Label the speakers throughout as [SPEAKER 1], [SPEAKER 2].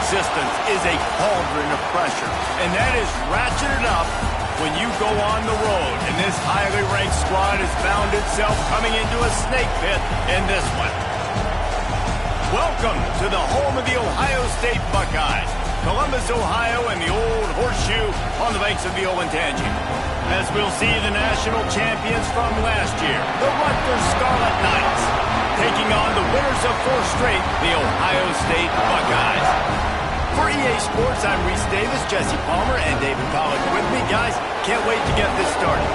[SPEAKER 1] existence is a cauldron of pressure, and that is ratcheted up when you go on the road. And this highly ranked squad has found itself coming into a snake pit in this one. Welcome to the home of the Ohio State Buckeyes, Columbus, Ohio, and the old horseshoe on the banks of the Olentangy. As we'll see the national champions from last year, the Rutgers Scarlet Knights, taking on the winners of 4 straight, the Ohio State Buckeyes. For EA Sports, I'm Reese Davis, Jesse Palmer, and David Pollock with me. Guys, can't wait to get this started.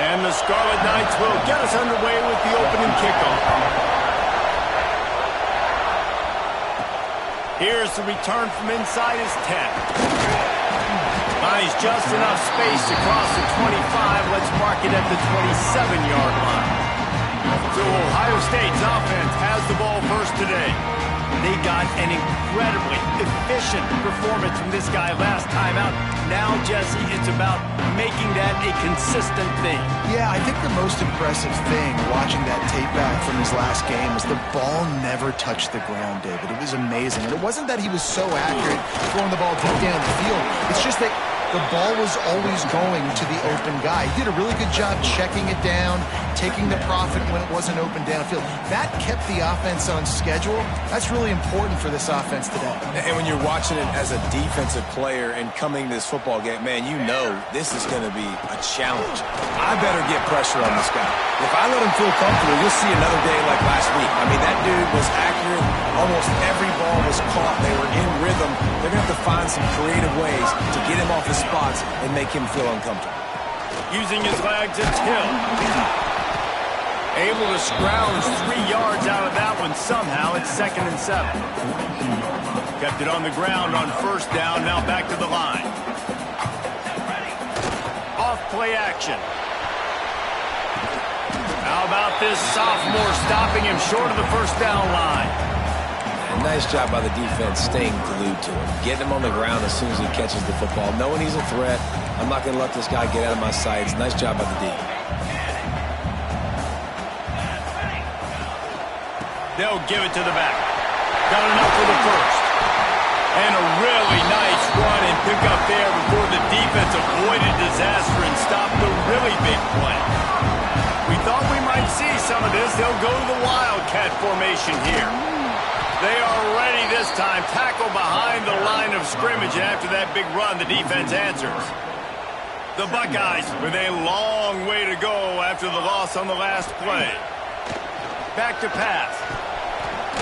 [SPEAKER 1] And the Scarlet Knights will get us underway with the opening kickoff. Here's the return from inside his 10. Finds just enough space to cross the 25. Let's mark it at the 27-yard line. So Ohio State's offense has the ball first today. They got an incredibly efficient performance from this guy last time out. Now, Jesse, it's about making that a consistent thing.
[SPEAKER 2] Yeah, I think the most impressive thing watching that tape back from his last game was the ball never touched the ground, David. It was amazing. And it wasn't that he was so accurate throwing the ball deep down the field. It's just that the ball was always going to the open guy. He did a really good job checking it down, taking the profit when it wasn't open downfield. That kept the offense on schedule. That's really important for this offense today.
[SPEAKER 3] And when you're watching it as a defensive player and coming to this football game, man, you know this is going to be a challenge. I better get pressure on this guy. If I let him feel comfortable, you'll see another day like last week. I mean, that dude was accurate. Almost every ball was caught. They were in rhythm. They're going to have to find some creative ways to get him off his spots and make him feel uncomfortable.
[SPEAKER 1] Using his legs, it's Hill. Able to scrounge 3 yards out of that one somehow. It's 2nd and 7. Kept it on the ground on 1st down. Now back to the line. Off play action. How about this sophomore stopping him short of the 1st down line?
[SPEAKER 3] And nice job by the defense staying glued to him. Getting him on the ground as soon as he catches the football. Knowing he's a threat, I'm not going to let this guy get out of my sights. Nice job by the D.
[SPEAKER 1] They'll give it to the back. Got enough for the 1st. And a really nice run and pick up there before the defense avoided disaster and stopped the really big play. We thought we might see some of this. They'll go to the Wildcat formation here. They are ready this time. Tackle behind the line of scrimmage, and after that big run, the defense answers. The Buckeyes with a long way to go after the loss on the last play. Back to pass.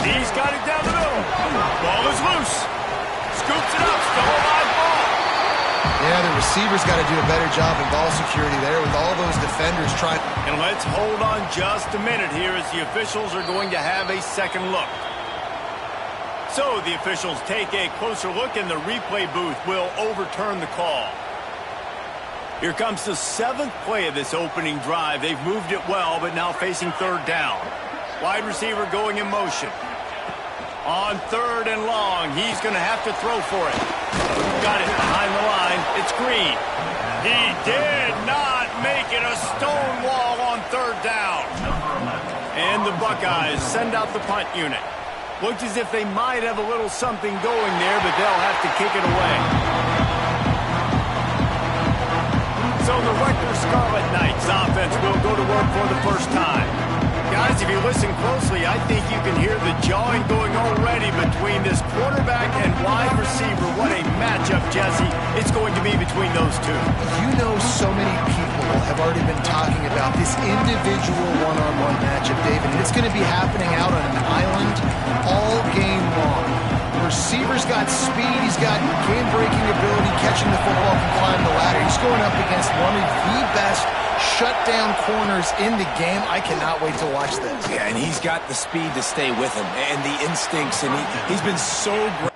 [SPEAKER 1] He's got it down the middle. Ball is loose. Scoops it up. Still a live ball.
[SPEAKER 2] Yeah, the receiver's got to do a better job in ball security there with all those defenders trying.
[SPEAKER 1] And let's hold on just a minute here as the officials are going to have a second look. So the officials take a closer look and the replay booth will overturn the call. Here comes the 7th play of this opening drive. They've moved it well, but now facing 3rd down. Wide receiver going in motion. On 3rd and long, he's going to have to throw for it. Got it behind the line. It's Green. He did not make it a stone wall on 3rd down. And the Buckeyes send out the punt unit. Looks as if they might have a little something going there, but they'll have to kick it away. So the Rutgers Scarlet Knights offense will go to work for the first time. Guys, if you listen closely, I think you can hear the jawing going already between this quarterback and wide receiver. What a matchup, Jesse, it's going to be between those two.
[SPEAKER 2] You know, so many people have already been talking about this individual one-on-one matchup, David, and it's going to be happening out on an island all game long. The receiver's got speed, he's got game-breaking ability, catching the football, can climb the ladder. He's going up against one of the best shutdown corners in the game. I cannot wait to watch this.
[SPEAKER 3] Yeah, and he's got the speed to stay with him and the instincts, and he's been so great.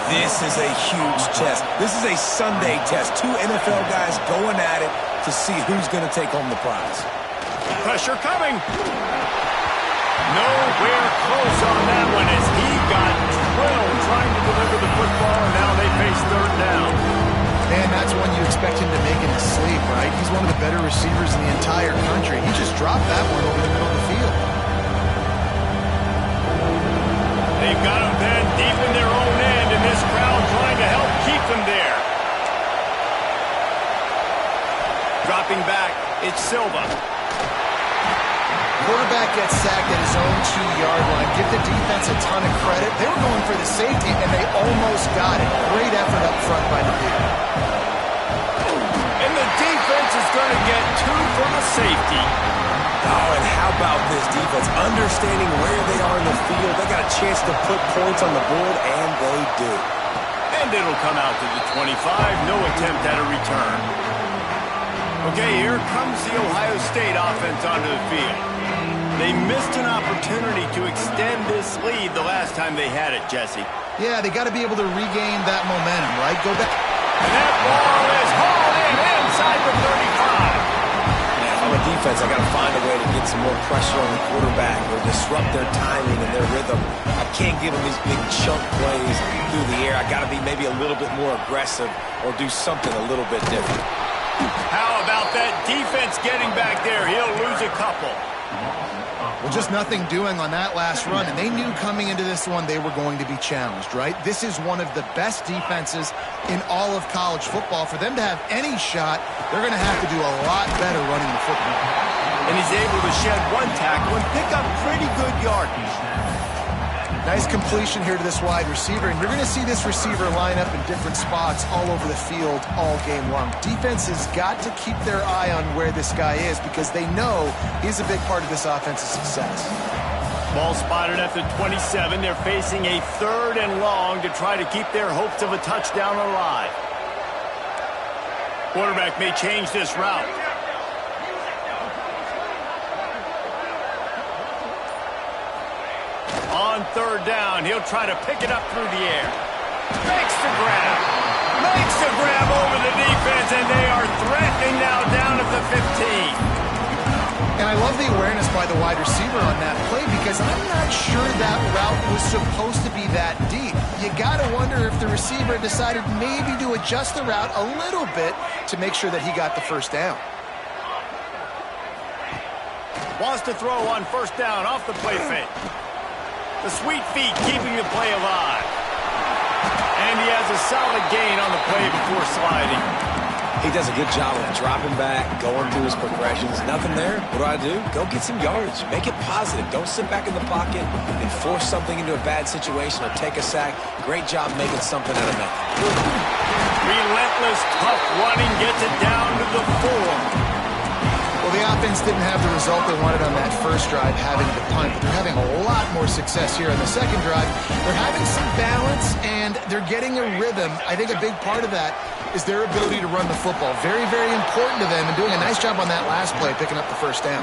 [SPEAKER 3] This is a huge test. This is a Sunday test. Two NFL guys going at it to see who's going to take home the prize.
[SPEAKER 1] Pressure coming. Nowhere close on that one as he got drilled trying to deliver the football, and now they face third down.
[SPEAKER 2] Man, that's one you expect him to make in his sleep, right? He's one of the better receivers in the entire country. He just dropped that one over the middle of the field.
[SPEAKER 1] They've got him then deep in their own end, and this crowd trying to help keep them there. Dropping back, it's Silva.
[SPEAKER 2] Quarterback gets sacked at his own 2-yard line. Give the defense a ton of credit. They were going for the safety, and they almost got it. Great effort up front by the D.
[SPEAKER 1] And the defense is going to get 2 from a safety.
[SPEAKER 3] Oh, and how about this defense? Understanding where they are in the field. They got a chance to put points on the board, and they do.
[SPEAKER 1] And it'll come out to the 25. No attempt at a return. Okay, here comes the Ohio State offense onto the field. They missed an opportunity to extend this lead the last time they had it, Jesse.
[SPEAKER 2] Yeah, they got to be able to regain that momentum, right? Go back.
[SPEAKER 1] And that ball is hauled in inside the 35.
[SPEAKER 3] Man, if I'm a defense, I got to find a way to get some more pressure on the quarterback or disrupt their timing and their rhythm. I can't give them these big chunk plays through the air. I got to be maybe a little bit more aggressive or do something a little bit different.
[SPEAKER 1] How about that defense getting back there? He'll lose a couple.
[SPEAKER 2] Well, just nothing doing on that last run, and they knew coming into this one they were going to be challenged, right? This is one of the best defenses in all of college football. For them to have any shot, they're going to have to do a lot better running the football.
[SPEAKER 1] And he's able to shed one tackle and pick up pretty good yardage.
[SPEAKER 2] Nice completion here to this wide receiver, and you're going to see this receiver line up in different spots all over the field all game long. Defense has got to keep their eye on where this guy is because they know he's a big part of this offense's success.
[SPEAKER 1] Ball spotted at the 27. They're facing a 3rd and long to try to keep their hopes of a touchdown alive. Quarterback may change this route. On 3rd down, he'll try to pick it up through the air. Makes the grab. Makes the grab over the defense, and they are threatening now down at the 15.
[SPEAKER 2] And I love the awareness by the wide receiver on that play because I'm not sure that route was supposed to be that deep. You got to wonder if the receiver decided maybe to adjust the route a little bit to make sure that he got the 1st down.
[SPEAKER 1] Wants to throw on 1st down off the play fake. The sweet feet keeping the play alive. And he has a solid gain on the play before sliding.
[SPEAKER 3] He does a good job of dropping back, going through his progressions. Nothing there. What do? Go get some yardage. Make it positive. Don't sit back in the pocket and force something into a bad situation or take a sack. Great job making something out of nothing.
[SPEAKER 1] Relentless, tough running gets it down to the 4.
[SPEAKER 2] Well, the offense didn't have the result they wanted on that first drive, having to punt, but they're having a lot more success here on the second drive. They're having some balance, and they're getting a rhythm. I think a big part of that is their ability to run the football. Very, very important to them, and doing a nice job on that last play, picking up the 1st down.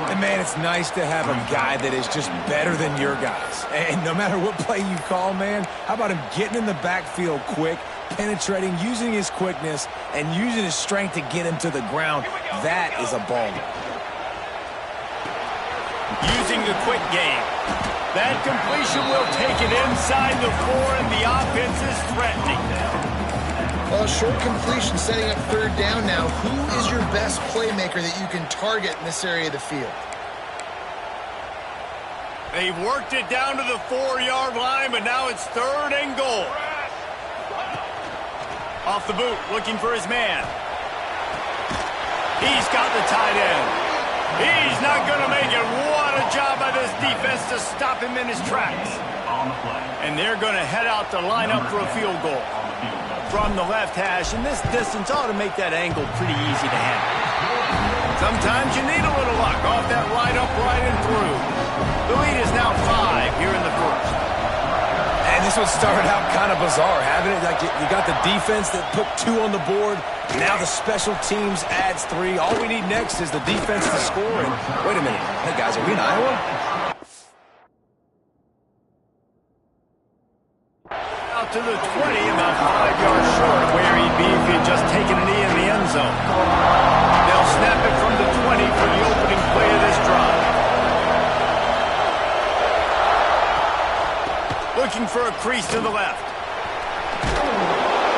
[SPEAKER 3] And, man, it's nice to have a guy that is just better than your guys. And no matter what play you call, man, how about him getting in the backfield quick, penetrating, using his quickness, and using his strength to get him to the ground. That is a baller.
[SPEAKER 1] Using the quick game. That completion will take it inside the 4, and the offense is threatening them.
[SPEAKER 2] Well, short completion setting up 3rd down now. Who is your best playmaker that you can target in this area of the field?
[SPEAKER 1] They've worked it down to the 4-yard line, but now it's 3rd and goal. Off the boot, looking for his man. He's got the tight end. He's not going to make it. What a job by this defense to stop him in his tracks. And they're going to head out to line up for a field goal. From the left hash, and this distance ought to make that angle pretty easy to handle. Sometimes you need a little luck off that right up, right and through. The lead is now 5 here in the 1st.
[SPEAKER 3] And this one started out kind of bizarre, haven't it? Like you got the defense that put 2 on the board. Now the special teams adds 3. All we need next is the defense to score. And wait a minute. Hey, guys, are we in Iowa?
[SPEAKER 1] out to the 20, about 5 yards short of where he'd be if he had just taken a knee in the end zone. They'll snap it from the 20 for the opening play of this drive. Looking for a crease to the left.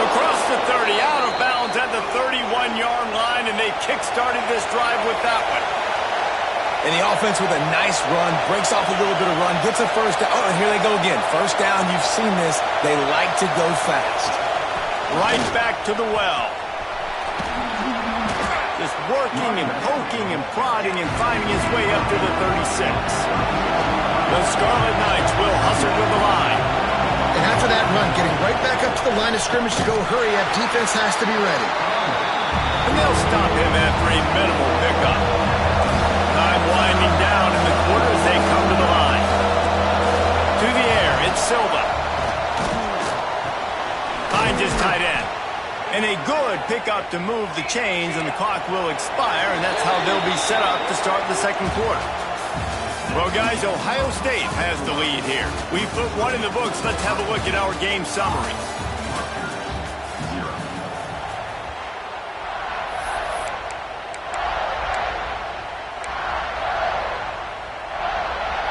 [SPEAKER 1] Across the 30, out of bounds at the 31-yard line, and they kick-started this drive with that one.
[SPEAKER 3] And the offense with a nice run, breaks off a little bit of run, gets a first down. Oh, here they go again. First down, you've seen this. They like to go fast.
[SPEAKER 1] Right back to the well. Just working and poking and prodding and finding his way up to the 36. The Scarlet Knights will hustle with the line.
[SPEAKER 2] And after that run, getting right back up to the line of scrimmage to go hurry up, defense has to be ready.
[SPEAKER 1] And they'll stop him after a minimal pickup. Time winding down in the quarter as they come to the line. To the air, it's Silva. Finds his tight end. And a good pickup to move the chains, and the clock will expire, and that's how they'll be set up to start the second quarter. Well, guys, Ohio State has the lead here. We put one in the books. Let's have a look at our game summary.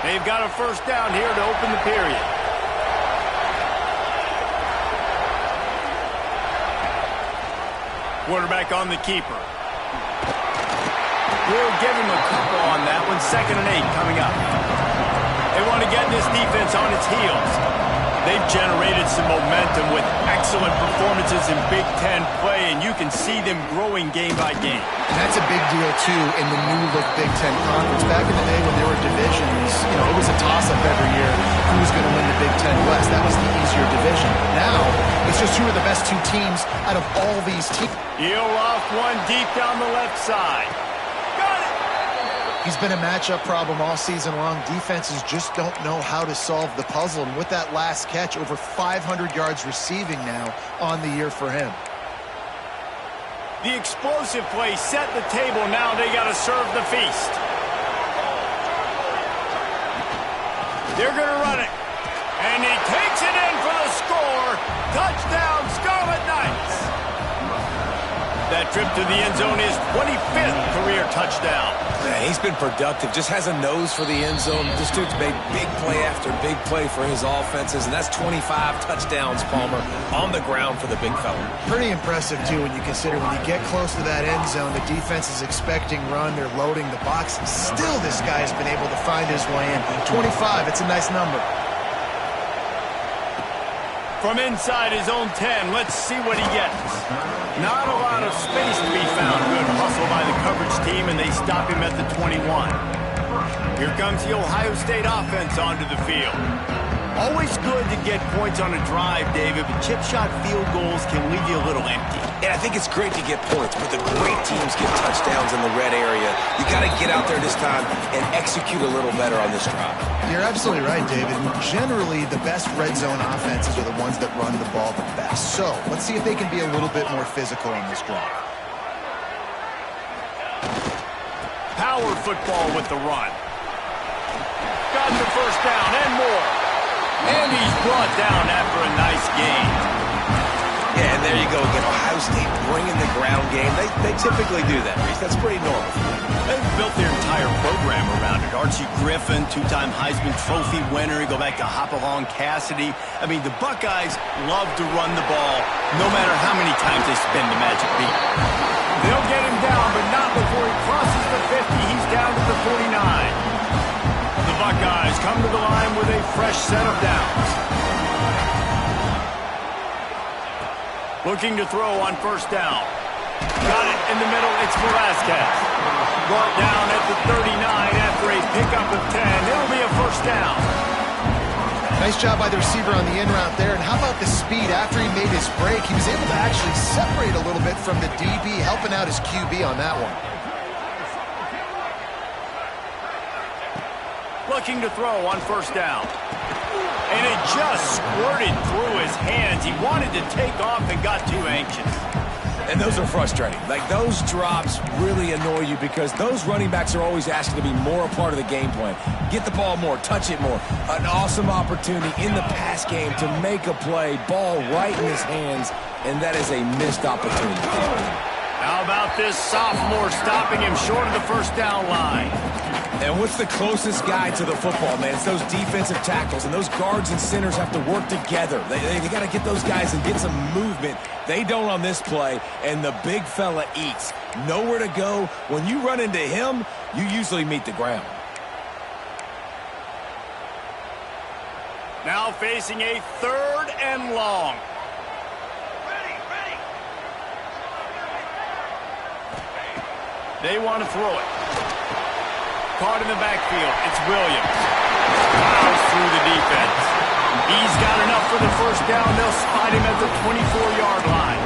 [SPEAKER 1] They've got a first down here to open the period. Quarterback on the keeper. We'll give him a couple on that one. 2nd and 8 coming up. They want to get this defense on its heels. They've generated some momentum with excellent performances in Big Ten play, and you can see them growing game by game.
[SPEAKER 2] And that's a big deal, too, in the new-look Big Ten Conference. Back in the day when there were divisions, it was a toss-up every year. Who was going to win the Big Ten West? That was the easier division. Now, it's just who are the best two teams out of all these teams.
[SPEAKER 1] He'll off one deep down the left side.
[SPEAKER 2] He's been a matchup problem all season long. Defenses just don't know how to solve the puzzle. And with that last catch, over 500 yards receiving now on the year for him.
[SPEAKER 1] The explosive play set the table. Now they got to serve the feast. They're going to run it. And he takes it in for the score. Touchdown, Scarlet Knights. That trip to the end zone is 25th career touchdown.
[SPEAKER 3] Man, he's been productive, just has a nose for the end zone. This dude's made big play after big play for his offenses, and that's 25 touchdowns, Palmer, on the ground for the big fella.
[SPEAKER 2] Pretty impressive, too, when you consider when you get close to that end zone, the defense is expecting run, they're loading the box. Still, this guy's been able to find his way in. 25, it's a nice number.
[SPEAKER 1] From inside his own 10, let's see what he gets. Not a lot of space to be found. Good hustle by the coverage team, and they stop him at the 21. Here comes the Ohio State offense onto the field. Always good to get points on a drive, David, but chip shot field goals can leave you a little empty.
[SPEAKER 3] And I think it's great to get points, but the great teams get touchdowns in the red area. You got to get out there this time and execute a little better on this drive.
[SPEAKER 2] You're absolutely right, David. Generally, the best red zone offenses are the ones that run the ball the best. So, let's see if they can be a little bit more physical on this drive.
[SPEAKER 1] Power football with the run. Got the first down and more. And he's brought down after a nice gain.
[SPEAKER 3] Yeah, and there you go again. Ohio State bringing the ground game. They typically do that, Reese. That's pretty normal.
[SPEAKER 1] They've built their entire program around it. Archie Griffin, two-time Heisman Trophy winner. You go back to Hopalong Cassidy. I mean, the Buckeyes love to run the ball no matter how many times they spin the magic beat. They'll get him down, but not before he crosses the 50. He's down to the 49. The Buckeyes come to the line with a fresh set of downs. Looking to throw on first down. Got it in the middle. It's Velasquez. Brought down at the 39 after a pickup of 10. It'll be a first down.
[SPEAKER 2] Nice job by the receiver on the in route there. And how about the speed? After he made his break, he was able to actually separate a little bit from the DB, helping out his QB on that one.
[SPEAKER 1] Looking to throw on first down. And it just squirted through his hands. He wanted to take off and got too anxious.
[SPEAKER 3] And those are frustrating. Like, those drops really annoy you because those running backs are always asking to be more a part of the game plan. Get the ball more, touch it more. An awesome opportunity in the pass game to make a play, ball right in his hands, and that is a missed opportunity.
[SPEAKER 1] How about this sophomore stopping him short of the first down line?
[SPEAKER 3] And what's the closest guy to the football, man? It's those defensive tackles, and those guards and centers have to work together. They got to get those guys and get some movement. They don't on this play, and the big fella eats. Nowhere to go. When you run into him, you usually meet the ground.
[SPEAKER 1] Now facing a 3rd and long. They want to throw it. Caught in the backfield. It's Williams. Fouls through the defense. He's got enough for the first down. They'll spot him at the 24-yard line.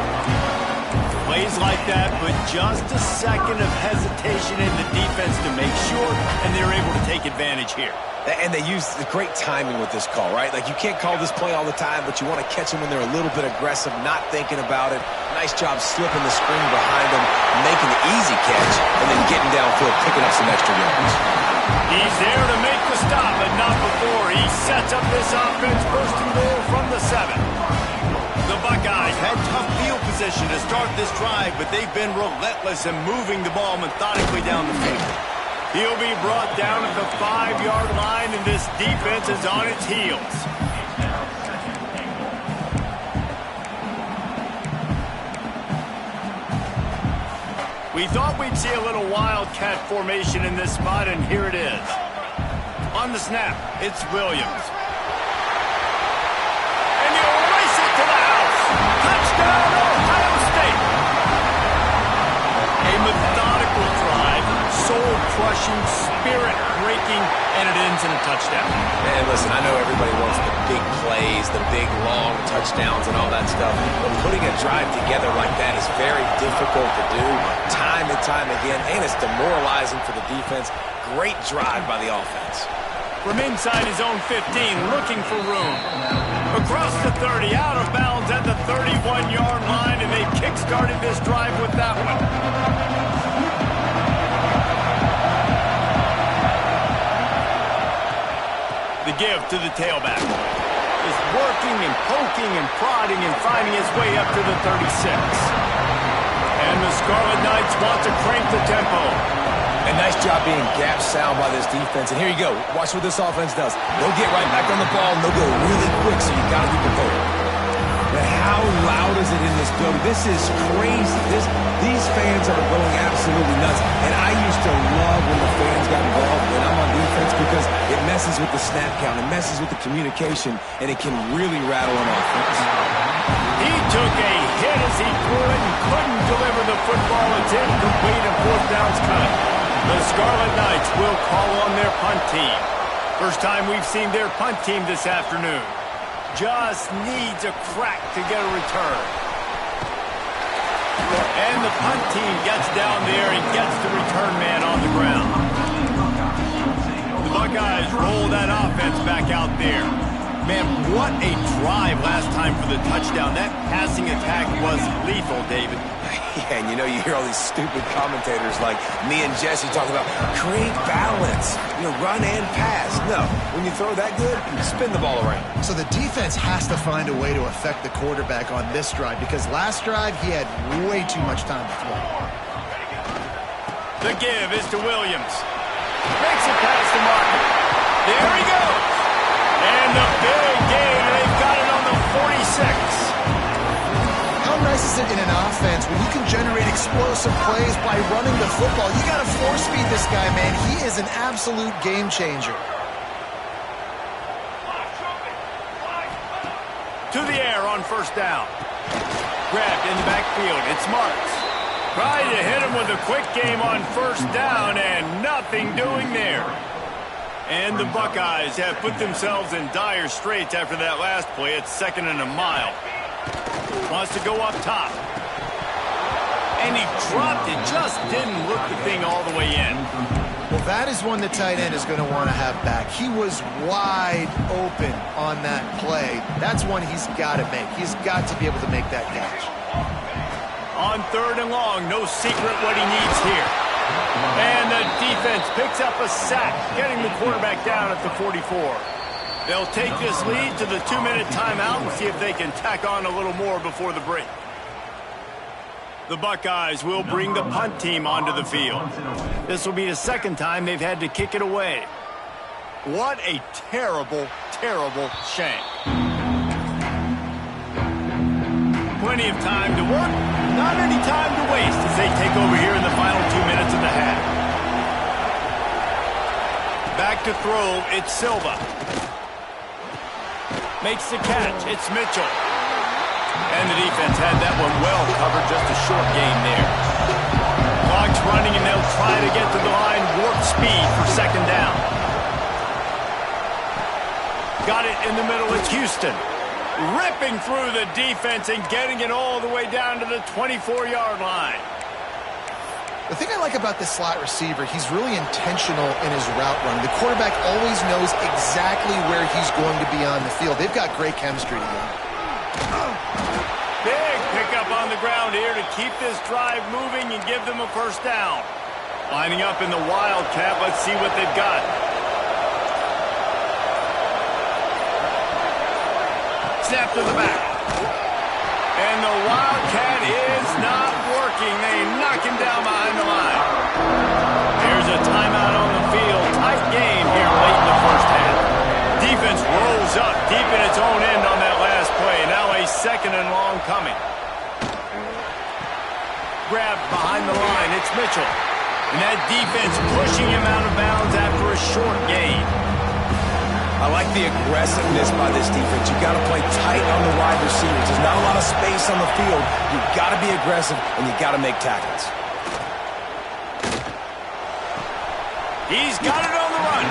[SPEAKER 1] Plays like that, but just a second of hesitation in the defense to make sure, and they're able to take advantage here.
[SPEAKER 3] And they use the great timing with this call, right? Like, you can't call this play all the time, but you want to catch them when they're a little bit aggressive, not thinking about it. Nice job slipping the screen behind them, making the easy catch, and then getting downfield, picking up some extra yards.
[SPEAKER 1] He's there to make the stop, but not before. He sets up this offense, first and goal from the 7. The Buckeyes had tough field position to start this drive, but they've been relentless in moving the ball methodically down the field. He'll be brought down at the 5-yard line, and this defense is on its heels. We thought we'd see a little wildcat formation in this spot, and here it is. On the snap, it's Williams. And he'll race it to the house. Touchdown, Ohio State. A methodical drive, soul-crushing, spirit-breaking, and it ends in a touchdown.
[SPEAKER 3] And listen, I know everybody wants the big plays, the big, long touchdowns and all that stuff, but putting a drive together like that is very difficult to do time and time again, and it's demoralizing for the defense. Great drive by the offense.
[SPEAKER 1] From inside his own 15, looking for room. Across the 30, out of bounds at the 31-yard line, and they kick-started this drive with that one. The give to the tailback. Is working and poking and prodding and finding his way up to the 36. And the Scarlet Knights want to crank the tempo.
[SPEAKER 3] A nice job being gap sound by this defense. And here you go. Watch what this offense does. They'll get right back on the ball, and they'll go really quick, so you got to be prepared. But how loud is it in this building? This is crazy. These fans are going absolutely nuts. And I used to love when the fans got involved when I'm on defense because it messes with the snap count. It messes with the communication, and it can really rattle an offense.
[SPEAKER 1] He took a hit as he threw it and couldn't deliver the football. It's incomplete and 4th down's cut. The Scarlet Knights will call on their punt team. First time we've seen their punt team this afternoon. Just needs a crack to get a return. And the punt team gets down there and gets the return man on the ground. The Buckeyes roll that offense back out there. Man, what a drive last time for the touchdown. That passing attack was lethal, David.
[SPEAKER 3] Yeah, and you know, you hear all these stupid commentators like me and Jesse talking about create balance, run and pass. No, when you throw that good, you spin the ball around.
[SPEAKER 2] So the defense has to find a way to affect the quarterback on this drive because last drive he had way too much time to throw.
[SPEAKER 1] The give is to Williams. Makes it past the marker. There he goes. And the big gain, and they've got it on the 46.
[SPEAKER 2] How nice is it in an offense when you can generate explosive plays by running the football? You got to force feed this guy, man. He is an absolute game changer.
[SPEAKER 1] To the air on first down. Grabbed in the backfield. It's Marks. Trying to hit him with a quick game on first down, and nothing doing there. And the Buckeyes have put themselves in dire straits after that last play. It's 2nd and a mile. Wants to go up top. And he dropped it. Just didn't look the thing all the way in.
[SPEAKER 2] Well, that is one the tight end is going to want to have back. He was wide open on that play. That's one he's got to make. He's got to be able to make that catch.
[SPEAKER 1] On 3rd and long, no secret what he needs here. And the defense picks up a sack, getting the quarterback down at the 44. They'll take this lead to the 2-minute timeout and see if they can tack on a little more before the break. The Buckeyes will bring the punt team onto the field. This will be the second time they've had to kick it away. What a terrible, terrible shame. Plenty of time to work, not any time to waste as they take over here in the final 2 minutes of the half. Back to throw, it's Silva. Makes the catch, it's Mitchell. And the defense had that one well covered, just a short gain there. Clock's running and they'll try to get to the line, warp speed for 2nd down. Got it in the middle, it's Houston. Ripping through the defense and getting it all the way down to the 24-yard line.
[SPEAKER 2] The thing I like about this slot receiver, he's really intentional in his route running. The quarterback always knows exactly where he's going to be on the field. They've got great chemistry together.
[SPEAKER 1] Big pickup on the ground here to keep this drive moving and give them a 1st down. Lining up in the Wildcat, let's see what they've got. Snap to the back. And the Wildcat is not working. They knock him down behind the line. There's a timeout on the field. Tight game here late in the 1st half. Defense rolls up deep in its own end on that last play. Now a 2nd and long coming. Grabbed behind the line. It's Mitchell. And that defense pushing him out of bounds after a short gain.
[SPEAKER 3] I like the aggressiveness by this defense. You've got to play tight on the wide receivers. There's not a lot of space on the field. You've got to be aggressive, and you've got to make tackles.
[SPEAKER 1] He's got it on the run.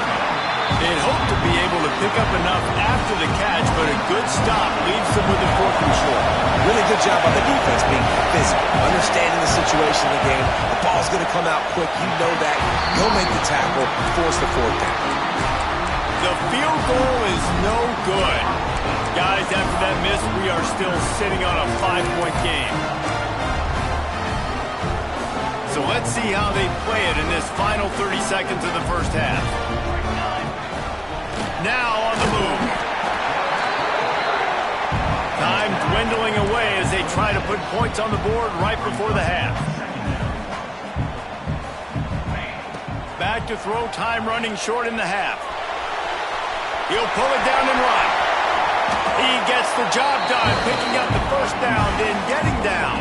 [SPEAKER 1] They'd hoped to be able to pick up enough after the catch, but a good stop leaves them with a 4th and short.
[SPEAKER 3] Really good job by the defense being physical, understanding the situation of the game. The ball's going to come out quick. You know that. He'll make the tackle, force the 4th down.
[SPEAKER 1] The field goal is no good. Guys, after that miss, we are still sitting on a 5-point game. So let's see how they play it in this final 30 seconds of the 1st half. Now on the move. Time dwindling away as they try to put points on the board right before the half. Back to throw, time running short in the half. He'll pull it down and run. He gets the job done, picking up the 1st down, then getting down.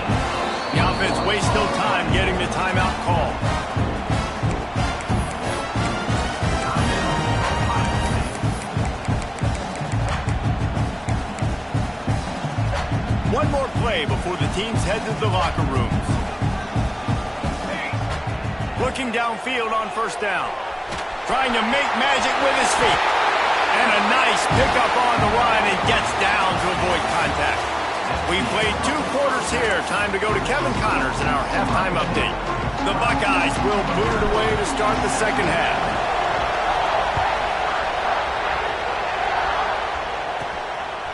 [SPEAKER 1] The offense wastes no time getting the timeout call. One more play before the teams head to the locker rooms. Looking downfield on 1st down. Trying to make magic with his feet. And a nice pickup on the run and gets down to avoid contact. We played 2 quarters here. Time to go to Kevin Connors in our halftime update. The Buckeyes will boot it away to start the 2nd half.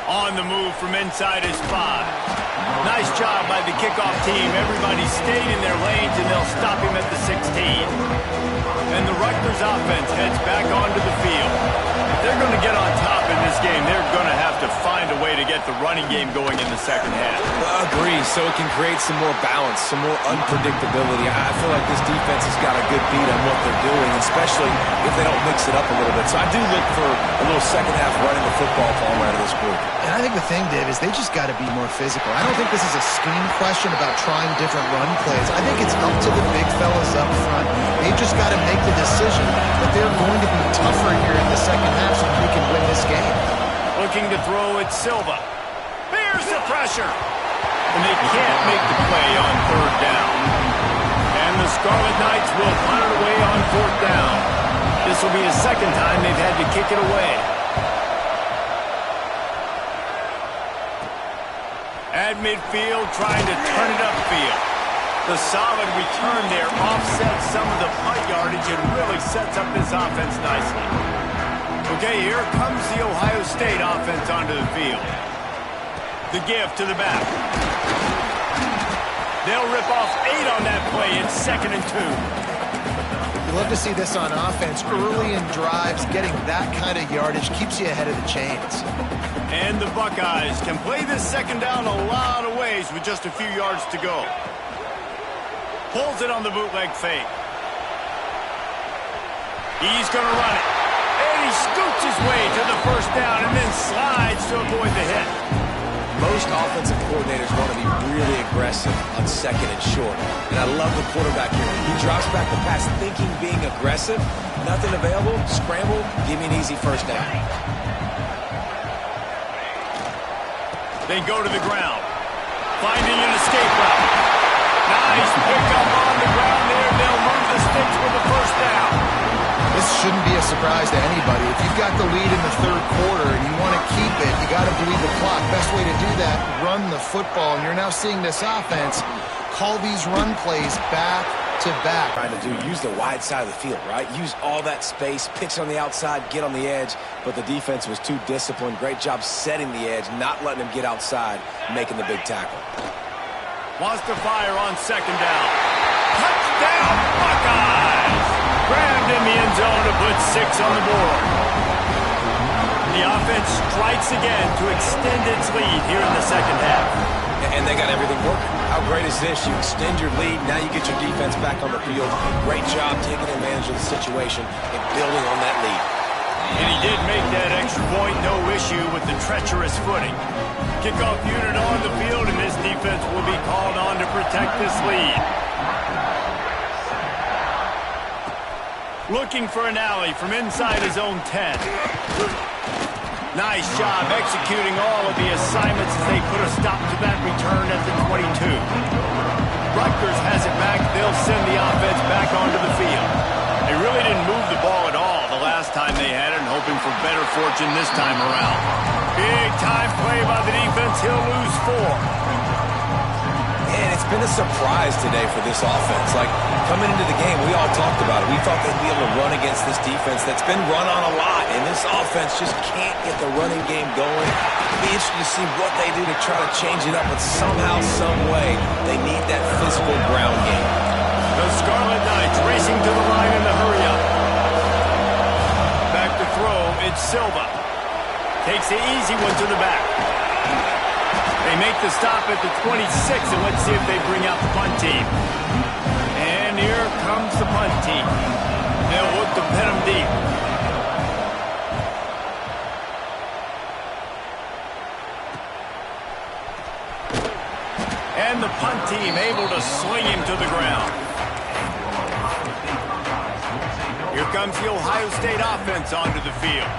[SPEAKER 1] On the move from inside his 5. Nice job by the kickoff team. Everybody stayed in their lanes and they'll stop him at the 16. And the Rutgers offense heads back onto the field. If they're going to get on top in this game, they're going to have to find a way to get the running game going in the 2nd half.
[SPEAKER 3] I agree, so it can create some more balance, some more unpredictability. I feel like this defense has got a good beat on what they're doing, especially if they don't mix it up a little bit. So I do look for a little 2nd half running the football from out of this group.
[SPEAKER 2] And I think the thing, Dave, is they just got to be more physical. I don't think this is a scheme question about trying different run plays. I think it's up to the big fellas up front. They've just got to make the decision that they're going to be tougher here in the 2nd half so they can win this game.
[SPEAKER 1] Looking to throw, it's Silva. Here's the pressure. And they can't make the play on 3rd down. And the Scarlet Knights will punt it away on 4th down. This will be the 2nd time they've had to kick it away. At midfield, trying to turn it upfield. The solid return there offsets some of the punt yardage and really sets up this offense nicely. Okay, here comes the Ohio State offense onto the field. The give to the back. They'll rip off 8 on that play. It's 2nd and 2.
[SPEAKER 2] You love to see this on offense. Early in drives, getting that kind of yardage keeps you ahead of the chains.
[SPEAKER 1] And the Buckeyes can play this 2nd down a lot of ways with just a few yards to go. Pulls it on the bootleg fake. He's going to run it. And he scoots his way to the 1st down and then slides to avoid the hit.
[SPEAKER 3] Most offensive coordinators want to be really aggressive on 2nd and short. And I love the quarterback here. He drops back the pass thinking being aggressive. Nothing available. Scramble. Give me an easy 1st down.
[SPEAKER 1] They go to the ground. Finding an escape route. Nice pickup on the ground there. They'll move the sticks with the 1st down.
[SPEAKER 2] This shouldn't be a surprise to anybody. If you've got the lead in the 3rd quarter and you want to keep it, you got to bleed the clock. Best way to do that, run the football. And you're now seeing this offense call these run plays back to back.
[SPEAKER 3] Trying to use the wide side of the field, right? Use all that space, pitch on the outside, get on the edge. But the defense was too disciplined. Great job setting the edge, not letting him get outside, making the big tackle.
[SPEAKER 1] Wants to fire on 2nd down. Touchdown, Buckeyes! Grabbed in the end zone to put 6 on the board. The offense strikes again to extend its lead here in the 2nd half.
[SPEAKER 3] And they got everything working. How great is this? You extend your lead, now you get your defense back on the field. Great job taking advantage of the situation and building on that lead.
[SPEAKER 1] And he did make that extra point, no issue with the treacherous footing. Kickoff unit on the field, and this defense will be called on to protect this lead. Looking for an alley from inside his own 10. Nice job executing all of the assignments as they put a stop to that return at the 22. Rutgers has it back. They'll send the offense back onto the field. They really didn't move the ball at all the last time they had it, and hoping for better fortune this time around. Big time play by the defense. He'll lose 4.
[SPEAKER 3] And it's been a surprise today for this offense. Like, coming into the game, we all talked about it. We thought they'd be able to run against this defense that's been run on a lot, and this offense just can't get the running game going. It'll be interesting to see what they do to try to change it up, but somehow, some way, they need that physical ground game.
[SPEAKER 1] The Scarlet Knights racing to the line in the hurry-up. Back to throw, it's Silva. Takes the easy one to the back. They make the stop at the 26, and let's see if they bring out the punt team. And here comes the punt team. They'll look to pin them deep. And the punt team able to sling him to the ground. Here comes the Ohio State offense onto the field.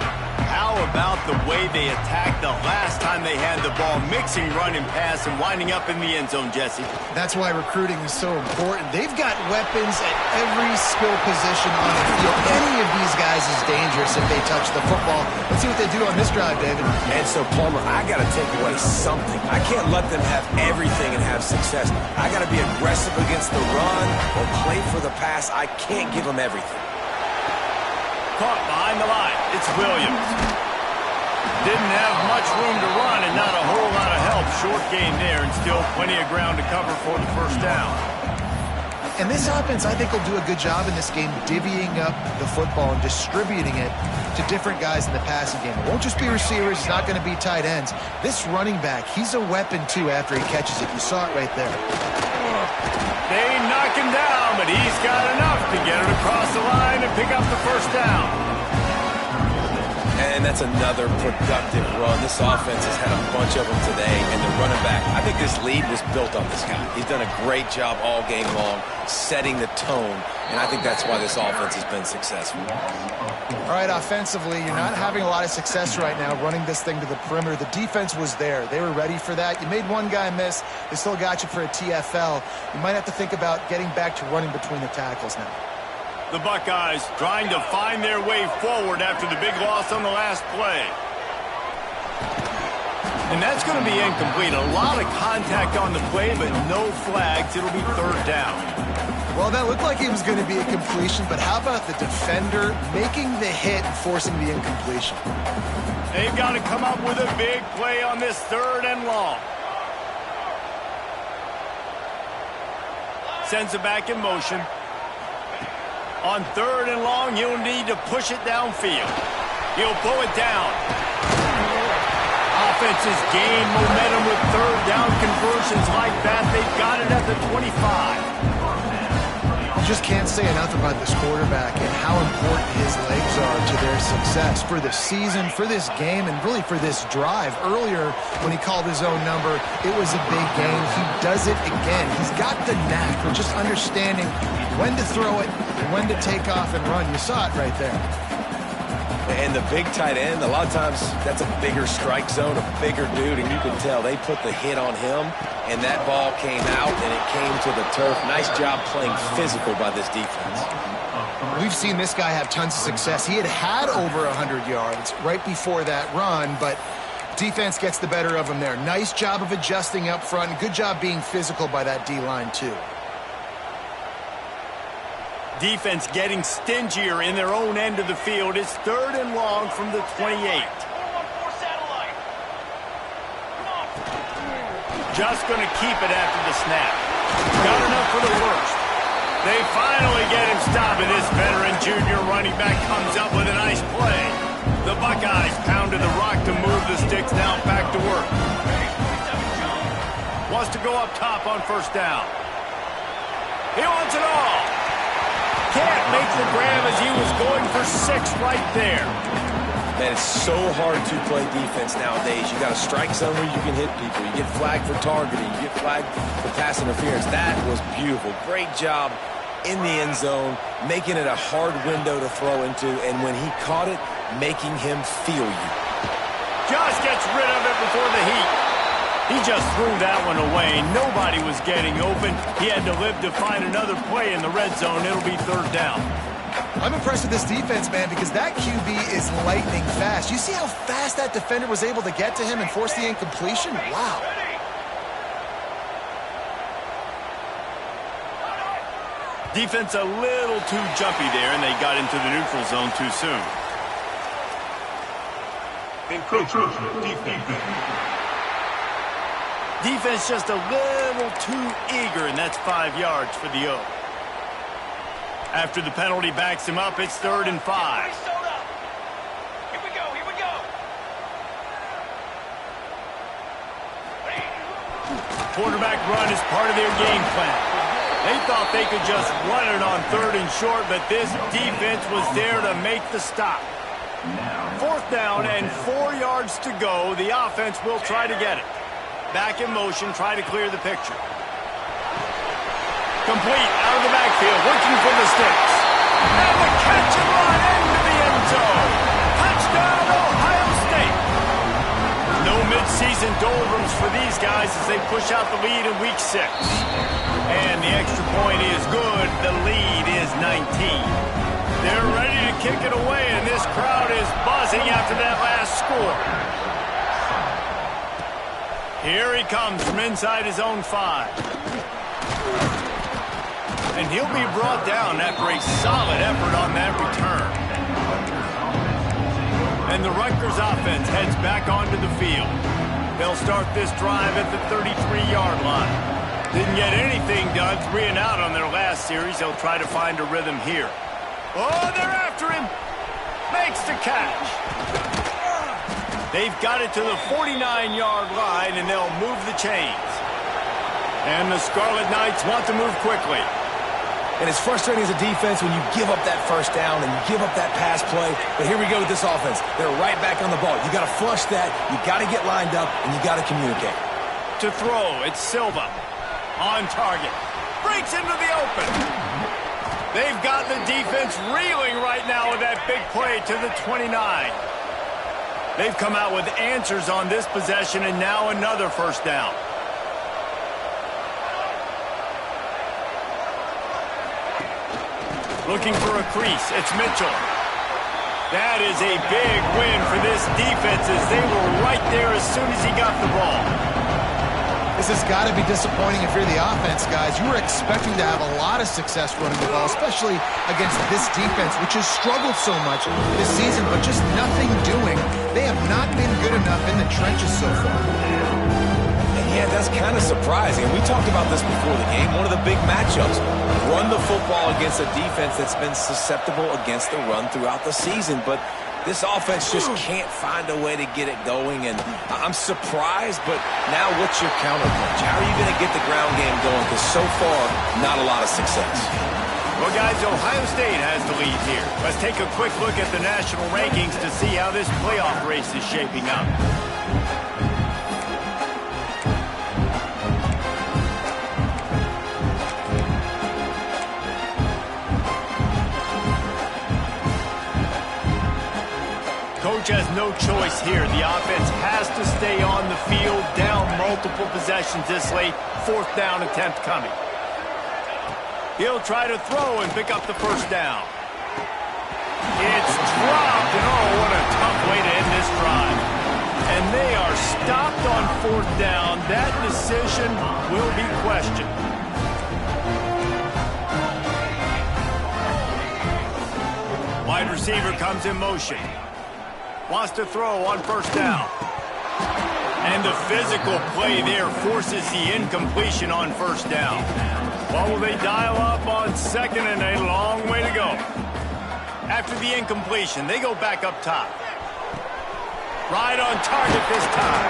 [SPEAKER 1] How about the way they attacked the last time they had the ball, mixing run and pass and winding up in the end zone, Jesse?
[SPEAKER 2] That's why recruiting is so important. They've got weapons at every skill position on the field. Any of these guys is dangerous if they touch the football. Let's see what they do on this drive, David.
[SPEAKER 3] And so, Palmer, I got to take away something. I can't let them have everything and have success. I got to be aggressive against the run or play for the pass. I can't give them everything.
[SPEAKER 1] Caught behind the line. It's Williams. Didn't have much room to run and not a whole lot of help. Short game there and still plenty of ground to cover for the 1st down.
[SPEAKER 2] And this offense, I think, will do a good job in this game divvying up the football and distributing it to different guys in the passing game. It won't just be receivers. It's not going to be tight ends. This running back, he's a weapon, too, after he catches it. You saw it right there.
[SPEAKER 1] They knock him down, but he's got enough to get it across the line and pick up the 1st down.
[SPEAKER 3] And that's another productive run. This offense has had a bunch of them today, and they're running back. I think this lead was built on this guy. He's done a great job all game long, setting the tone, and I think that's why this offense has been successful.
[SPEAKER 2] All right, offensively, you're not having a lot of success right now running this thing to the perimeter. The defense was there. They were ready for that. You made one guy miss. They still got you for a TFL. You might have to think about getting back to running between the tackles now.
[SPEAKER 1] The Buckeyes trying to find their way forward after the big loss on the last play. And that's going to be incomplete. A lot of contact on the play, but no flags. It'll be 3rd down.
[SPEAKER 2] Well, that looked like it was going to be a completion, but how about the defender making the hit and forcing the incompletion?
[SPEAKER 1] They've got to come up with a big play on this 3rd and long. Sends it back in motion. On 3rd and long, he'll need to push it downfield. He'll pull it down. Offenses gain momentum with 3rd down conversions like that. They've got it at the 25.
[SPEAKER 2] You just can't say enough about this quarterback and how important his legs are to their success for the season, for this game, and really for this drive. Earlier, when he called his own number, it was a big game. He does it again. He's got the knack for just understanding when to throw it, when to take off and run. You saw it right there.
[SPEAKER 3] And the big tight end, a lot of times that's a bigger strike zone, a bigger dude, and you can tell they put the hit on him, and that ball came out, and it came to the turf. Nice job playing physical by this defense.
[SPEAKER 2] We've seen this guy have tons of success. He had over 100 yards right before that run, but defense gets the better of him there. Nice job of adjusting up front, and good job being physical by that D-line, too.
[SPEAKER 1] Defense getting stingier in their own end of the field. It's 3rd and long from the 28. Just going to keep it after the snap. Got enough for the first. They finally get him stopped, and this veteran junior running back comes up with a nice play. The Buckeyes pounded the rock to move the sticks now back to work. Wants to go up top on 1st down. He wants it all. Can't make the grab as he was going for 6 right there.
[SPEAKER 3] Man, it's so hard to play defense nowadays. You got a strike zone where you can hit people. You get flagged for targeting. You get flagged for pass interference. That was beautiful. Great job in the end zone, making it a hard window to throw into, and when he caught it, making him feel you.
[SPEAKER 1] Just gets rid of it before the heat. He just threw that one away. Nobody was getting open. He had to live to find another play in the red zone. It'll be 3rd down.
[SPEAKER 2] I'm impressed with this defense, man, because that QB is lightning fast. You see how fast that defender was able to get to him and force the incompletion? Wow.
[SPEAKER 1] Defense a little too jumpy there, and they got into the neutral zone too soon.
[SPEAKER 4] Encroachment defense.
[SPEAKER 1] Defense just a little too eager, and that's 5 yards for the O. After the penalty backs him up, it's 3rd and 5.
[SPEAKER 4] Here we go.
[SPEAKER 1] Quarterback run is part of their game plan. They thought they could just run it on 3rd and short, but this defense was there to make the stop. 4th down and 4 yards to go. The offense will try to get it. Back in motion, try to clear the picture. Complete out of the backfield, looking for the sticks. And the catch and run into the end zone. Touchdown, Ohio State. No midseason doldrums for these guys as they push out the lead in Week 6. And the extra point is good. The lead is 19. They're ready to kick it away, and this crowd is buzzing after that last score. Here he comes from inside his own 5. And he'll be brought down after a solid effort on that return. And the Rutgers offense heads back onto the field. They'll start this drive at the 33-yard line. Didn't get anything done, 3 and out on their last series. They'll try to find a rhythm here. Oh, they're after him. Makes the catch. They've got it to the 49-yard line, and they'll move the chains. And the Scarlet Knights want to move quickly.
[SPEAKER 3] And it's frustrating as a defense when you give up that 1st down and you give up that pass play. But here we go with this offense. They're right back on the ball. You got to flush that. You got to get lined up, and you got to communicate.
[SPEAKER 1] To throw, it's Silva. On target. Breaks into the open. They've got the defense reeling right now with that big play to the 29. They've come out with answers on this possession, and now another 1st down. Looking for a crease. It's Mitchell. That is a big win for this defense as they were right there as soon as he got the ball.
[SPEAKER 2] This has got to be disappointing if you're the offense, guys. You were expecting to have a lot of success running the ball, especially against this defense, which has struggled so much this season, but just nothing doing. They have not been good enough in the trenches so far.
[SPEAKER 3] And Yeah, that's kind of surprising. We talked about this before the game. One of the big matchups. Run the football against a defense that's been susceptible against the run throughout the season. But this offense just can't find a way to get it going. And I'm surprised, but now what's your counterpunch? How are you going to get the ground game going? Because so far, not a lot of success.
[SPEAKER 1] Well, guys, Ohio State has the lead here. Let's take a quick look at the national rankings to see how this playoff race is shaping up. Coach has no choice here. The offense has to stay on the field, down multiple possessions this late. 4th down attempt coming. He'll try to throw and pick up the first down. It's dropped, and oh, what a tough way to end this drive. And they are stopped on 4th down. That decision will be questioned. Wide receiver comes in motion. Wants to throw on 1st down. And the physical play there forces the incompletion on 1st down. What will they dial up on 2nd, and a long way to go. After the incompletion, they go back up top. Right on target this time.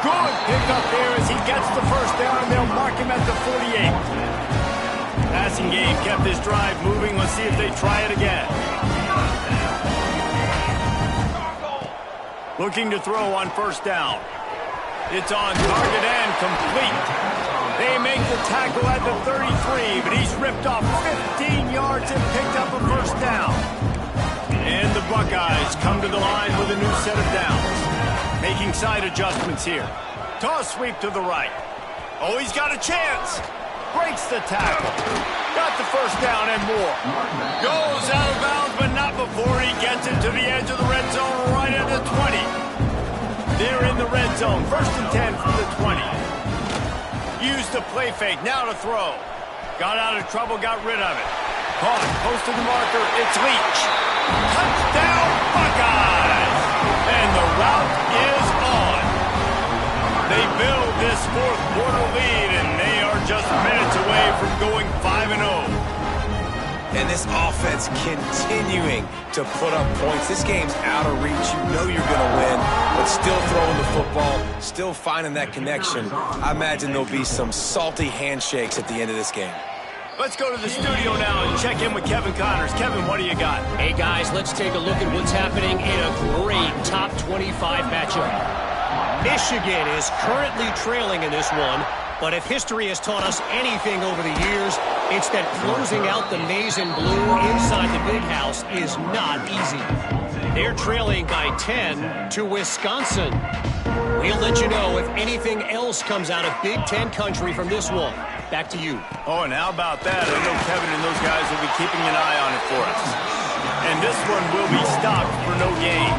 [SPEAKER 1] Good pickup there as he gets the 1st down, and they'll mark him at the 48. Passing game kept this drive moving. Let's see if they try it again. Looking to throw on 1st down. It's on target and complete. They make the tackle at the 33, but he's ripped off 15 yards and picked up a 1st down. And the Buckeyes come to the line with a new set of downs. Making side adjustments here. Toss sweep to the right. Oh, he's got a chance. Breaks the tackle. Got the 1st down and more. Goes out of bounds, but not before he gets it to the edge of the red zone right at the 20. They're in the red zone. 1st and 10 from the 20. Used the play fake. Now to throw. Got out of trouble, got rid of it. Caught. Close to the marker. It's Leach. Touchdown, Buckeyes! And the route is on. They build this 4th quarter lead, and they are just minutes away from going 5-0.
[SPEAKER 3] And this offense continuing to put up points. This game's out of reach. You know you're going to win, but still throwing the football, still finding that connection. I imagine there'll be some salty handshakes at the end of this game.
[SPEAKER 1] Let's go to the studio now and check in with Kevin Connors. Kevin, what do you got?
[SPEAKER 5] Hey, guys, let's take a look at what's happening in a great top 25 matchup. Michigan is currently trailing in this one, but if history has taught us anything over the years, it's that closing out the maize and blue inside the big house is not easy. They're trailing by 10 to Wisconsin. We'll let you know if anything else comes out of Big Ten country from this one. Back to you.
[SPEAKER 1] Oh, and how about that? I know Kevin and those guys will be keeping an eye on it for us. And this one will be stopped for no gain.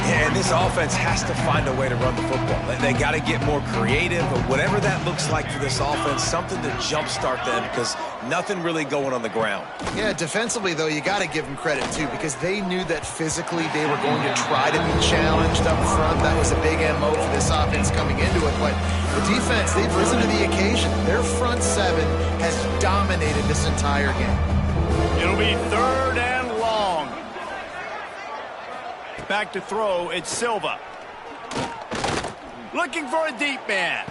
[SPEAKER 3] Yeah, and this offense has to find a way to run the football. They got to get more creative, or whatever that looks like for this offense, something to jumpstart them, because nothing really going on the ground.
[SPEAKER 2] Yeah, defensively, though, you got to give them credit, too, because they knew that physically they were going to try to be challenged up front. That was a big MO for this offense coming into it. But the defense, they've risen to the occasion. Their front 7 has dominated this entire game.
[SPEAKER 1] It'll be 3rd and long. Back to throw, it's Silva. Looking for a deep man.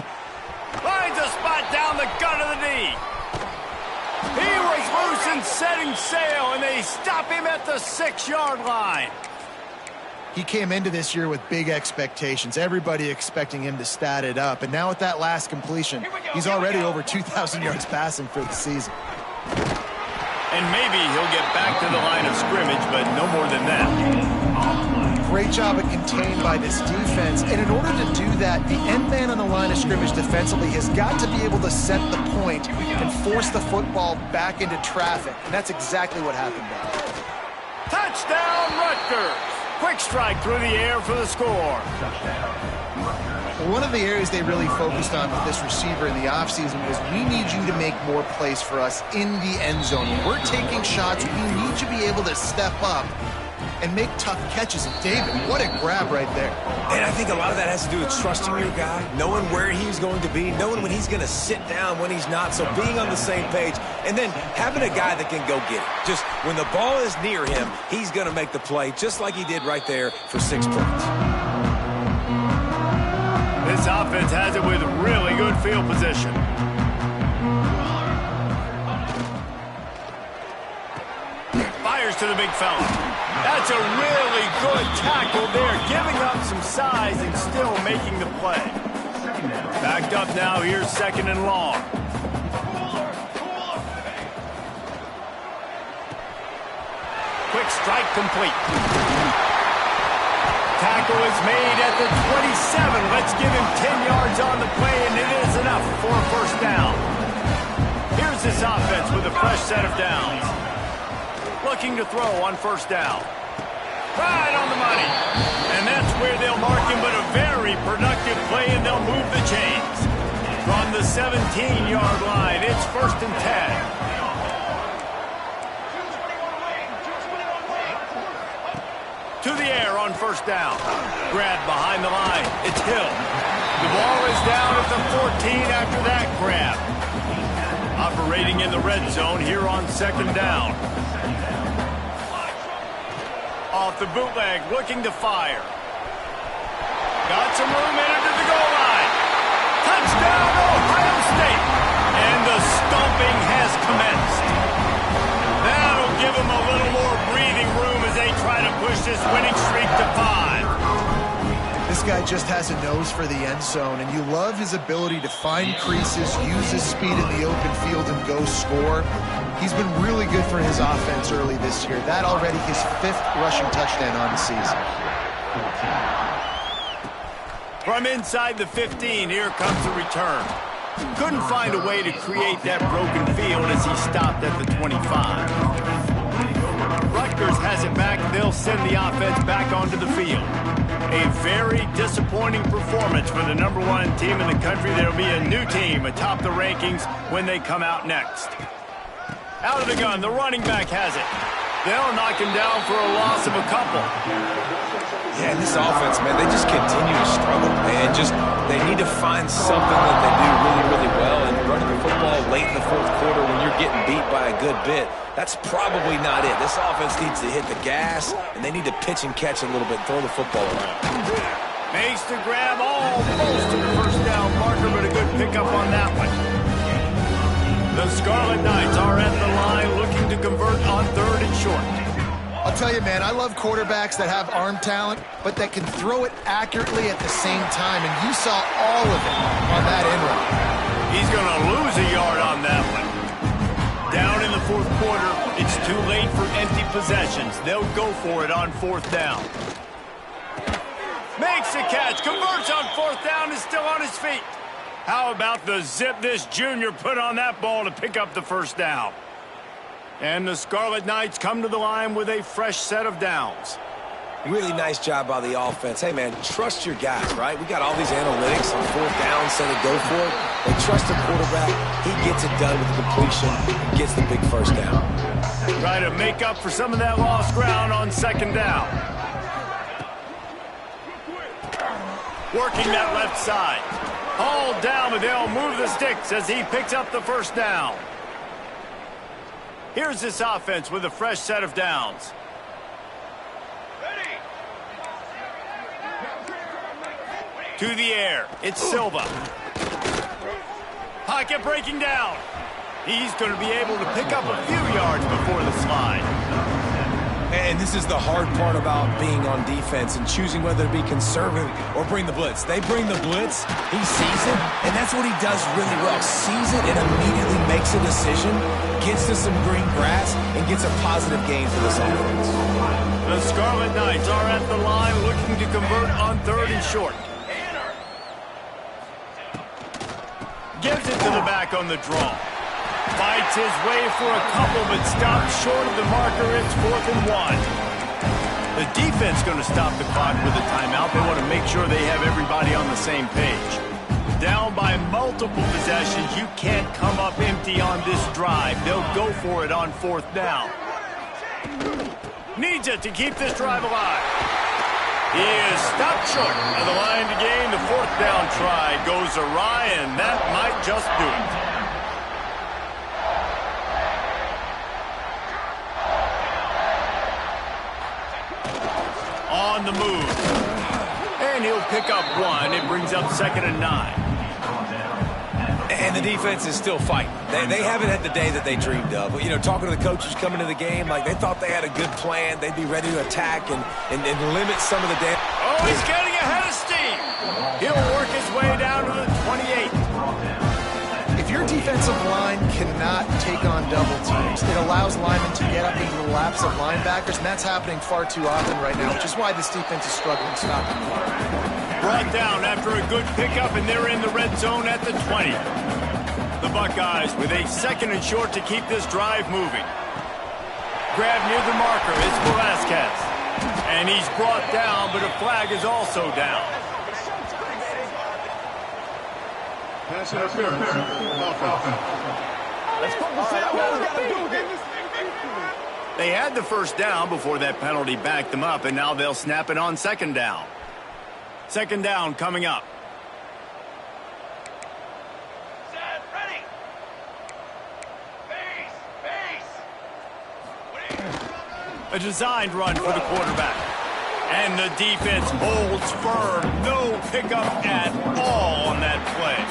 [SPEAKER 1] Finds a spot down the gut of the knee. He was loose and setting sail, and they stop him at the 6-yard line.
[SPEAKER 2] He came into this year with big expectations. Everybody expecting him to stat it up. And now with that last completion, he's already over 2,000 yards passing for the season.
[SPEAKER 1] And maybe he'll get back to the line of scrimmage, but no more than that.
[SPEAKER 2] Great job at contained by this defense. And in order to do that, the end man on the line of scrimmage defensively has got to be able to set the point and force the football back into traffic. And that's exactly what happened there.
[SPEAKER 1] Touchdown, Rutgers! Quick strike through the air for the score.
[SPEAKER 2] One of the areas they really focused on with this receiver in the offseason was, we need you to make more plays for us in the end zone. When we're taking shots, we need you to be able to step up and make tough catches. And David, what a grab right there.
[SPEAKER 3] And I think a lot of that has to do with trusting your guy, knowing where he's going to be, knowing when he's going to sit down, when he's not, so being on the same page, and then having a guy that can go get it. Just when the ball is near him, he's going to make the play, just like he did right there for 6 points.
[SPEAKER 1] This offense has it with really good field position. Fires to the big fella. That's a really good tackle there, giving up some size and still making the play. Backed up now, here's 2nd and long. Quick strike complete. Tackle is made at the 27. Let's give him 10 yards on the play, and it is enough for a first down. Here's this offense with a fresh set of downs. Looking to throw on first down. Right on the money. And that's where they'll mark him, but a very productive play, and they'll move the chains. From the 17-yard line, it's 1st and 10. To the air on first down. Grab behind the line. It's Hill. The ball is down at the 14 after that grab. Operating in the red zone here on 2nd down. Off the bootleg, looking to fire. Got some room in it to the goal line. Touchdown, Ohio State. And the stomping has commenced. That'll give them a little more breathing room as they try to push this winning streak to 5.
[SPEAKER 2] This guy just has a nose for the end zone, and you love his ability to find creases, use his speed in the open field, and go score. He's been really good for his offense early this year. That already his 5th rushing touchdown on the season.
[SPEAKER 1] From inside the 15, here comes the return. Couldn't find a way to create that broken field as he stopped at the 25. Rutgers has it back. They'll send the offense back onto the field. A very disappointing performance for the #1 team in the country. There'll be a new team atop the rankings when they come out next. Out of the gun, the running back has it. They'll knock him down for a loss of a couple.
[SPEAKER 3] Yeah, and this offense, man, they just continue to struggle. And they need to find something that they do really, really well. And running the football late in the 4th quarter when you're getting beat by a good bit, that's probably not it. This offense needs to hit the gas, and they need to pitch and catch a little bit, throw the football around.
[SPEAKER 1] Makes the grab almost to the first down marker, but a good pickup on that one. The Scarlet Knights are at the line looking to convert on 3rd and short.
[SPEAKER 2] I'll tell you, man, I love quarterbacks that have arm talent, but that can throw it accurately at the same time, and you saw all of it on that end run.
[SPEAKER 1] He's going to lose a yard on that one. Down in the 4th quarter, it's too late for empty possessions. They'll go for it on 4th down. Makes the catch, converts on 4th down, is still on his feet. How about the zip this junior put on that ball to pick up the first down? And the Scarlet Knights come to the line with a fresh set of downs.
[SPEAKER 3] Really nice job by the offense. Hey, man, trust your guys, right? We got all these analytics on 4th down, said to go for it. They trust the quarterback. He gets it done with the completion, gets the big first down.
[SPEAKER 1] Try to make up for some of that lost ground on 2nd down. Working that left side. Hauled down, but they'll move the sticks as he picks up the first down. Here's this offense with a fresh set of downs. To the air, it's Silva. Pocket breaking down. He's going to be able to pick up a few yards before the slide.
[SPEAKER 3] And this is the hard part about being on defense and choosing whether to be conservative or bring the blitz. They bring the blitz, he sees it, and that's what he does really well. Sees it and immediately makes a decision, gets to some green grass, and gets a positive gain for this offense.
[SPEAKER 1] The Scarlet Knights are at the line looking to convert on 3rd and short. Gives it to the back on the draw. Fights his way for a couple, but stops short of the marker. It's 4th and 1. The defense going to stop the clock with a timeout. They want to make sure they have everybody on the same page. Down by multiple possessions, you can't come up empty on this drive. They'll go for it on 4th down. Needs it to keep this drive alive. He is stopped short of the line to gain. The fourth down try goes awry, and that might just do it. On the move. And he'll pick up one. It brings up 2nd and 9.
[SPEAKER 3] And the defense is still fighting. They haven't had the day that they dreamed of. You know, talking to the coaches coming to the game, like they thought they had a good plan. They'd be ready to attack and limit some of the damage.
[SPEAKER 1] Oh, he's getting ahead of steam. He'll work his way down to the 28.
[SPEAKER 2] If your defensive line cannot take on double teams, it allows linemen to get up into the laps of linebackers, and that's happening far too often right now, which is why this defense is struggling stopping the run.
[SPEAKER 1] Brought down after a good pickup, and they're in the red zone at the 20. The Buckeyes with a 2nd and short to keep this drive moving. Grab near the marker is Velasquez. And he's brought down, but a flag is also down.
[SPEAKER 4] Pass interference. Let's put the set what we gotta do again.
[SPEAKER 1] They had the first down before that penalty backed them up, and now they'll snap it on 2nd down. 2nd down coming up.
[SPEAKER 4] Set, ready. Base.
[SPEAKER 1] A designed run for the quarterback. And the defense holds firm. No pickup at all on that play.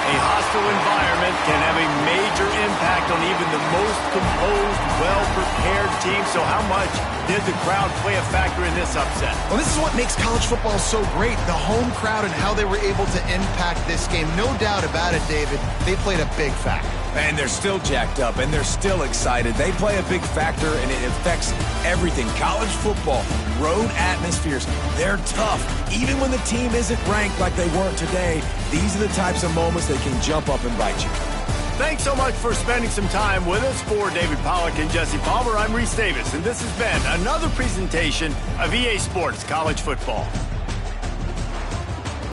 [SPEAKER 1] A hostile environment can have a major impact on even the most composed, well-prepared team. So how much did the crowd play a factor in this upset?
[SPEAKER 2] Well, this is what makes college football so great, the home crowd and how they were able to impact this game. No doubt about it, David. They played a big factor.
[SPEAKER 3] And they're still jacked up, and they're still excited. They play a big factor, and it affects everything. College football, road atmospheres, they're tough. Even when the team isn't ranked like they weren't today, these are the types of moments that can jump up and bite you.
[SPEAKER 1] Thanks so much for spending some time with us. For David Pollack and Jesse Palmer, I'm Reese Davis, and this has been another presentation of EA Sports College Football.